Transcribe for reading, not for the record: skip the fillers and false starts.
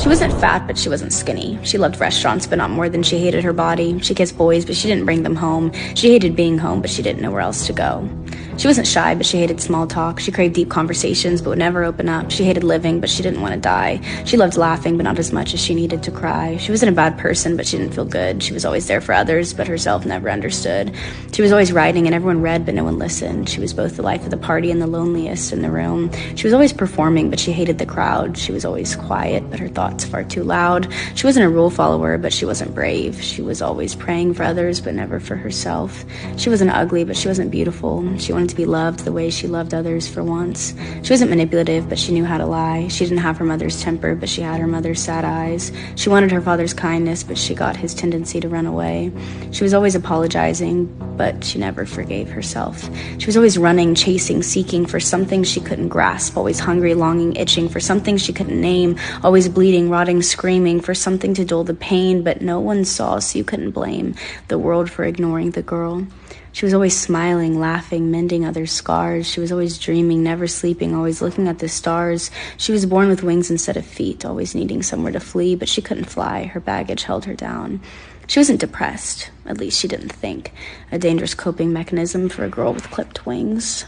She wasn't fat, but she wasn't skinny. She loved restaurants, but not more than she hated her body. She kissed boys, but she didn't bring them home. She hated being home, but she didn't know where else to go. She wasn't shy, but she hated small talk. She craved deep conversations, but would never open up. She hated living, but she didn't want to die. She loved laughing, but not as much as she needed to cry. She wasn't a bad person, but she didn't feel good. She was always there for others, but herself never understood. She was always writing, and everyone read, but no one listened. She was both the life of the party and the loneliest in the room. She was always performing, but she hated the crowd. She was always quiet, but her thoughts far too loud. She wasn't a rule follower, but she wasn't brave. She was always praying for others, but never for herself. She wasn't ugly, but she wasn't beautiful. She wanted to be loved the way she loved others for once. She wasn't manipulative, but she knew how to lie. She didn't have her mother's temper, but she had her mother's sad eyes. She wanted her father's kindness, but she got his tendency to run away. She was always apologizing, but she never forgave herself. She was always running, chasing, seeking for something she couldn't grasp, always hungry, longing, itching for something she couldn't name, always bleeding, rotting, screaming for something to dull the pain, but no one saw, so you couldn't blame the world for ignoring the girl. She was always smiling, laughing, mending others' scars. She was always dreaming, never sleeping, always looking at the stars. She was born with wings instead of feet, always needing somewhere to flee, but she couldn't fly. Her baggage held her down. She wasn't depressed, at least she didn't think. A dangerous coping mechanism for a girl with clipped wings.